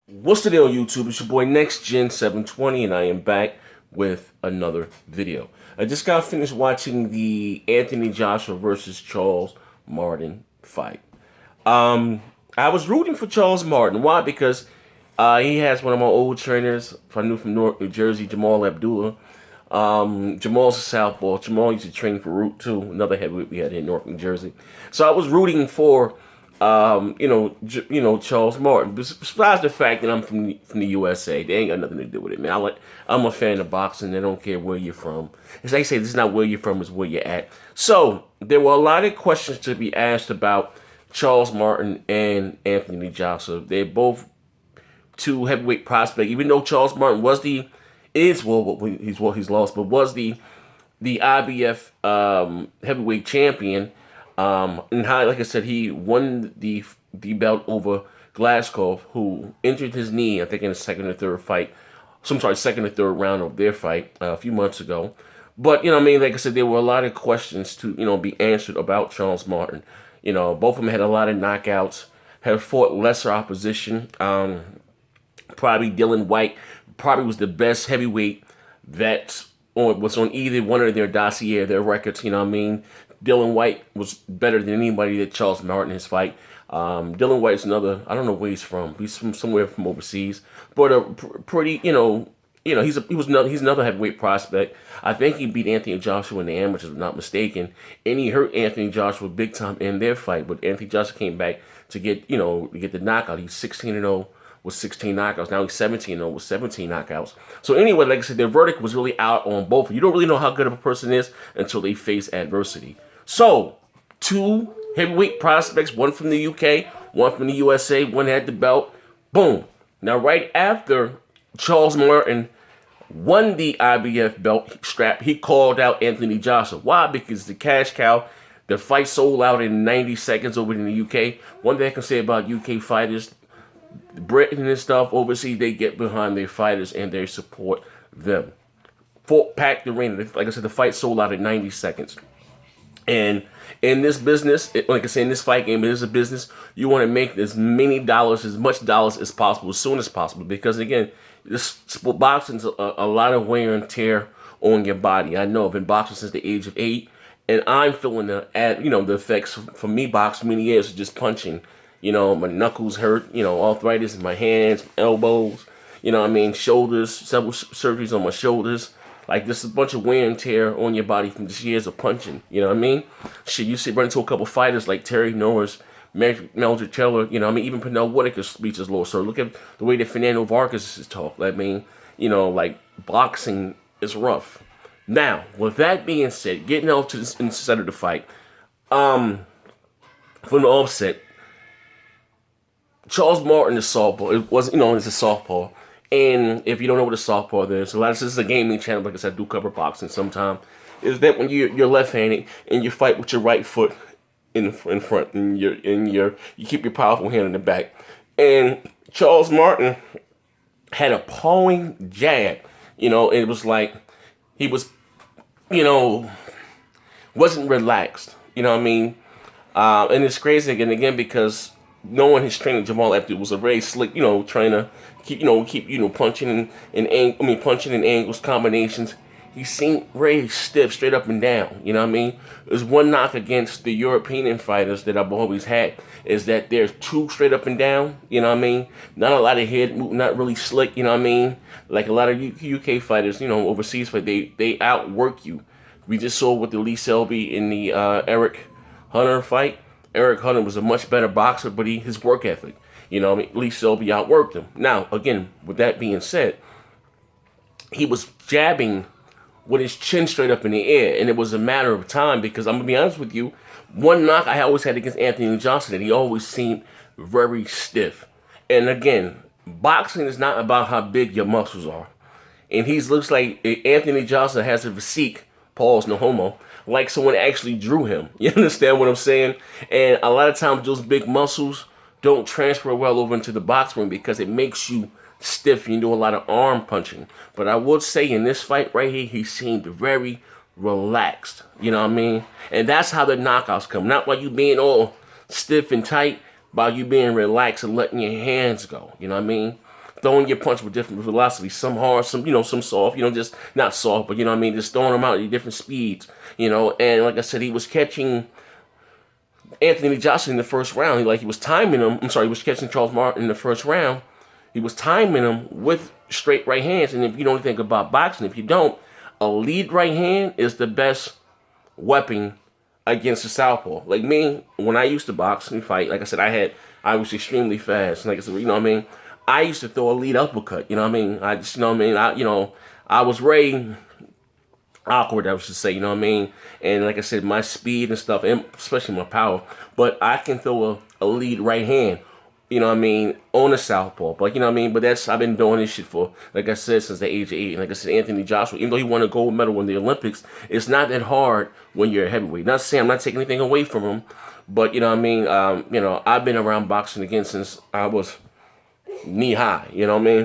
What's the deal, YouTube? It's your boy Next Gen 720, and I am back with another video. I just got finished watching the Anthony Joshua versus Charles Martin fight. I was rooting for Charles Martin. Why? Because he has one of my old trainers I knew from Newark, New Jersey, Jamal Abdullah. Jamal's a southpaw. Jamal used to train for Root 2, another heavyweight we had in Newark, New Jersey. So I was rooting for Charles Martin. Besides the fact that I'm from the USA, they ain't got nothing to do with it, man. I'm a fan of boxing. They don't care where you're from. As they say, this is not where you're from, it's where you're at. So there were a lot of questions to be asked about Charles Martin and Anthony Joshua. They're both two heavyweight prospects. Even though Charles Martin he's lost, but was the IBF heavyweight champion. And how, like I said, he won the belt over Glasgow, who injured his knee, I think, in the second or third fight. Second or third round of their fight a few months ago. But, like I said, there were a lot of questions to, be answered about Charles Martin. Both of them had a lot of knockouts, have fought lesser opposition. Probably Dylan White probably was the best heavyweight that was on either one of their dossier, their records, Dylan White was better than anybody that Charles Martin has fight. Dylan White's another, I don't know where he's from. He's from somewhere from overseas, but a pretty, he's another heavyweight prospect. I think he beat Anthony Joshua in the amateurs, if I'm not mistaken, and he hurt Anthony Joshua big time in their fight. But Anthony Joshua came back to get the knockout. He's 16-0 with 16 knockouts. Now he's 17-0 with 17 knockouts. So anyway, like I said, their verdict was really out on both. You don't really know how good of a person is until they face adversity. So, two heavyweight prospects, one from the UK, one from the USA, one had the belt. Boom. Now, right after Charles Martin won the IBF belt strap, he called out Anthony Joshua. Why? Because the cash cow, the fight sold out in 90 seconds over in the UK. One thing I can say about UK fighters, Britain and stuff overseas, they get behind their fighters and they support them. Fort packed the arena. Like I said, the fight sold out in 90 seconds. And in this business, like I say, in this fight game, it is a business. You want to make as much dollars as possible, as soon as possible. Because again, this boxing's a lot of wear and tear on your body. I know I've been boxing since the age of 8, and I'm feeling the effects for me boxing many years of just punching. My knuckles hurt. Arthritis in my hands, elbows. Shoulders, several surgeries on my shoulders. Like, this is a bunch of wear and tear on your body from just years of punching. You know what I mean? Shit, you see, run into a couple fighters like Terry Norris, Meldrick Taylor, even Pernell Whitaker's speech is low. So look at the way that Fernando Vargas is talk. Like, boxing is rough. Now, with that being said, getting out to the center of the fight, from the offset, Charles Martin is softball. It was, it's a softball. And if you don't know what a southpaw is, this is a gaming channel, like I said, I do cover boxing sometimes. Is that when you're left-handed and you fight with your right foot in front, and you keep your powerful hand in the back. And Charles Martin had a pawing jab. It was like he was, wasn't relaxed. You know what I mean? And it's crazy again because knowing his trainer Jamal Abdullah was a very slick, trainer. Keep punching punching in angles, combinations. He seemed very stiff, straight up and down. You know what I mean? There's one knock against the European fighters that I've always had is that they're too straight up and down. You know what I mean? Not a lot of head movement, not really slick. You know what I mean? Like a lot of UK fighters, overseas fight, they outwork you. We just saw with the Lee Selby in the Eric Hunter fight. Eric Hunter was a much better boxer, but his work ethic. Lee Selby outworked him. Now, again, with that being said, he was jabbing with his chin straight up in the air, and it was a matter of time because I'm going to be honest with you, one knock I always had against Anthony Johnson, that he always seemed very stiff. And again, boxing is not about how big your muscles are. And looks like Anthony Johnson has a physique, pause, no homo, like someone actually drew him. You understand what I'm saying? And a lot of times those big muscles don't transfer well over into the box ring because it makes you stiff. You do a lot of arm punching. But I would say in this fight right here, he seemed very relaxed. You know what I mean? And that's how the knockouts come. Not by you being all stiff and tight, by you being relaxed and letting your hands go. You know what I mean? throwing your punch with different velocities, some hard, some soft, just not soft, but just throwing them out at different speeds, and like I said, he was catching Anthony Joshua in the first round. He was timing him. I'm sorry, he was catching Charles Martin in the first round. He was timing him with straight right hands. And if you don't think about boxing, if you don't, a lead right hand is the best weapon against the southpaw. Like me, when I used to box and fight, like I said, I was extremely fast. Like I said, I used to throw a lead uppercut. I just, I was very awkward, I should say, and like I said, my speed and stuff, and especially my power, but I can throw a lead right hand, on a southpaw, but but I've been doing this shit for, like I said, since the age of 8, and like I said, Anthony Joshua, even though he won a gold medal in the Olympics, it's not that hard when you're a heavyweight. Not saying I'm not taking anything away from him, but I've been around boxing again since I was knee high,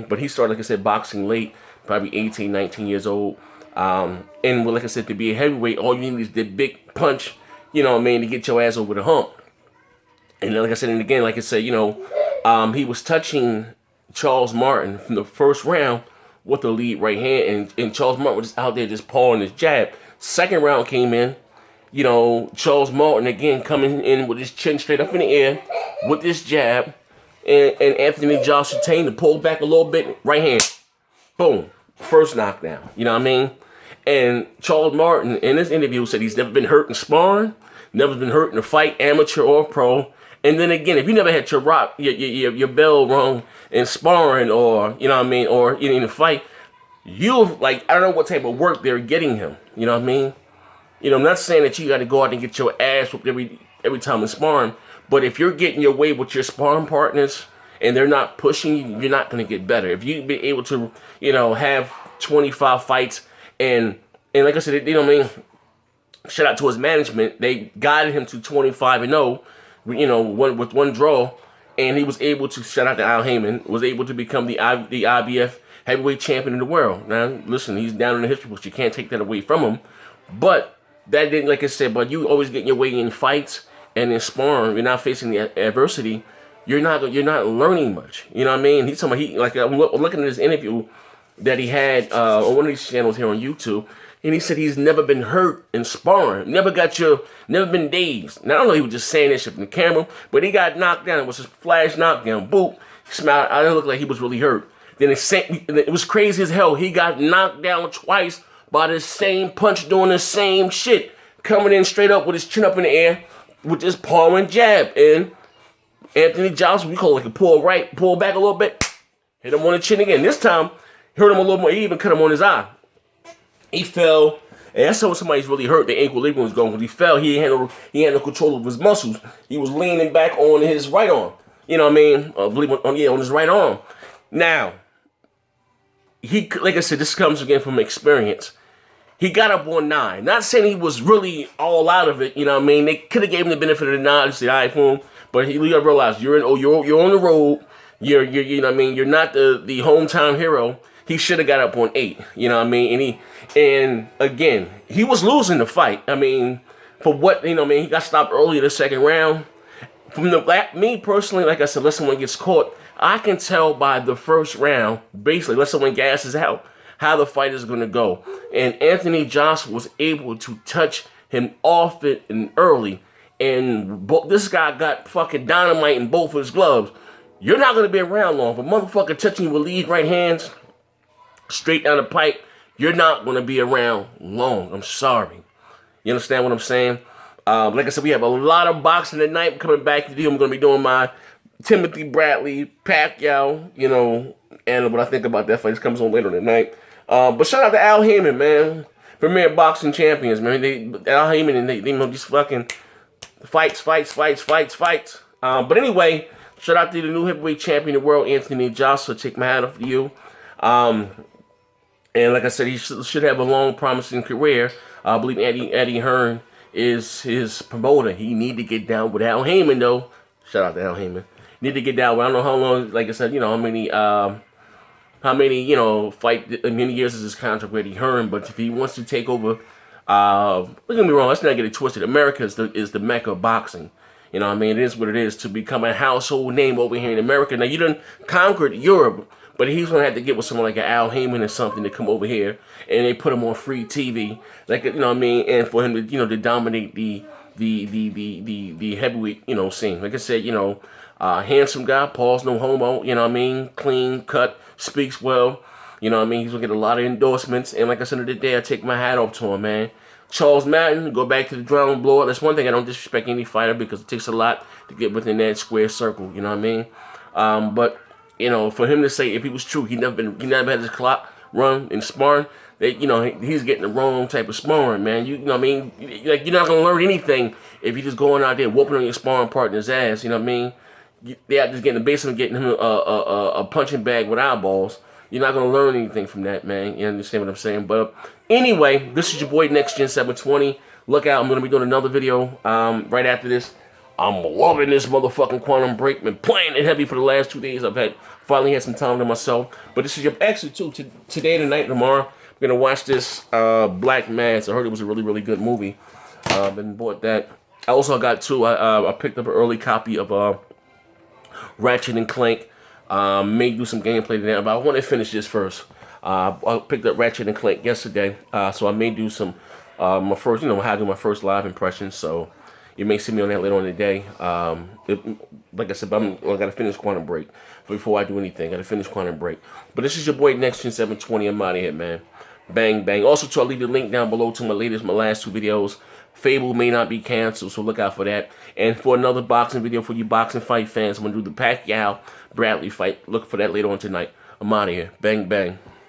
but he started, like I said, boxing late, probably 18, 19 years old. And like I said, to be a heavyweight, all you need is the big punch, to get your ass over the hump. And like I said, and again, like I said, he was touching Charles Martin from the first round with the lead right hand, and Charles Martin was just out there just pawing his jab. Second round came in, Charles Martin again coming in with his chin straight up in the air with this jab, and Anthony Joshua to pull back a little bit, right hand, boom, first knockdown. And Charles Martin, in this interview, said he's never been hurt in sparring, never been hurt in a fight, amateur or pro. And then again, if you never had your bell rung in sparring, or or in a fight, I don't know what type of work they're getting him. I'm not saying that you got to go out and get your ass whooped every time in sparring, but if you're getting your way with your sparring partners and they're not pushing you, you're not going to get better. If you've been able to, have 25 fights. And like I said, shout out to his management. They guided him to 25-0, with one draw, and he was able to, shout out to Al Heyman, was able to become the IBF heavyweight champion in the world. Now, listen, he's down in the history books. You can't take that away from him. But that didn't, like I said, but you always getting your way in fights and in sparring. You're not facing the adversity. You're not learning much. He's talking about, I'm looking at this interview that he had on one of these channels here on YouTube, and he said he's never been hurt in sparring, never been dazed. Now, I don't know, he was just saying this shit from the camera, but he got knocked down. It was a flash knockdown. Boop. He smiled. I didn't look like he was really hurt. Then it was crazy as hell. He got knocked down twice by the same punch, doing the same shit, coming in straight up with his chin up in the air with this palm and jab. And Anthony Joshua, we call it like a pull back a little bit, hit him on the chin again. This time, hurt him a little more. He even cut him on his eye. He fell, and that's how somebody's really hurt. The equilibrium was going, because he fell. He had no control of his muscles. He was leaning back on his right arm. On his right arm. Now, like I said, this comes again from experience. He got up on 9. Not saying he was really all out of it. They could have gave him the benefit of the nod and said, all right, for him. But you got to realize you're on the road. You're You're not the hometown hero. He should have got up on 8, And again, he was losing the fight. For what, he got stopped early in the second round. From me personally, like I said, unless someone gets caught, I can tell by the first round, basically, unless someone gasses out, how the fight is going to go. And Anthony Joshua was able to touch him off it and early. And this guy got fucking dynamite in both of his gloves. You're not going to be around long. If a motherfucker touching you with lead right hands, straight down the pipe, you're not going to be around long. I'm sorry. You understand what I'm saying? Like I said, we have a lot of boxing tonight. I'm coming back to you. I'm going to be doing my Timothy Bradley, Pacquiao, and what I think about that fight. This comes on later tonight. But shout out to Al Heyman, man. Premier boxing champions, man. Al Heyman, and they these fucking fights. But anyway, shout out to the new heavyweight champion of the world, Anthony Joshua. Take my hat off to you. And like I said, he should have a long, promising career. I believe Eddie Hearn is his promoter. He need to get down with Al Heyman, though. Shout out to Al Heyman. Need to get down with, I don't know how long, like I said, how many many years is his contract with Eddie Hearn, but if he wants to take over, don't get me wrong, let's not get it twisted. America is the mecca of boxing. It is what it is to become a household name over here in America. Now, you done conquered Europe, But he's gonna have to get with someone like an Al Heyman or something to come over here, and they put him on free TV, like, you know what I mean, and for him to, you know, to dominate the heavyweight, you know, scene. Like I said, you know, handsome guy, Paul's no homo, you know what I mean, clean cut, speaks well, you know what I mean. He's gonna get a lot of endorsements, and like I said the other day, I take my hat off to him, man. Charles Madden, go back to the drawing board. That's one thing, I don't disrespect any fighter because it takes a lot to get within that square circle, you know what I mean. But you know, for him to say, if he was true, he never had his clock run in sparring, that, you know, he's getting the wrong type of sparring, man. You know what I mean? Like, you're not gonna learn anything if you're just going out there whooping on your sparring partner's ass. You know what I mean? They're just getting basically getting him a punching bag with eyeballs. You're not gonna learn anything from that, man. You understand what I'm saying? But anyway, this is your boy Next Gen 720. Look out! I'm gonna be doing another video right after this. I'm loving this motherfucking Quantum Break. Been playing it heavy for the last 2 days. Finally had some time to myself. But this is your, actually too, today, tonight, tomorrow, I'm gonna watch this Black Mass. I heard it was a really, really good movie. And bought that. I also got two. I picked up an early copy of Ratchet and Clank. May do some gameplay today, but I want to finish this first. I picked up Ratchet and Clank yesterday, so I may do some my first, you know, how to do my first live impression. So you may see me on that later on today. Like I said, I got to finish Quantum Break before I do anything. Got to finish Quantum Break. But this is your boy Next Gen 720. I'm out of here, man. Bang bang. Also, I'll leave the link down below to my last two videos. Fable may not be canceled, so look out for that. And for another boxing video for you boxing fight fans, I'm gonna do the Pacquiao Bradley fight. Look for that later on tonight. I'm out of here. Bang bang.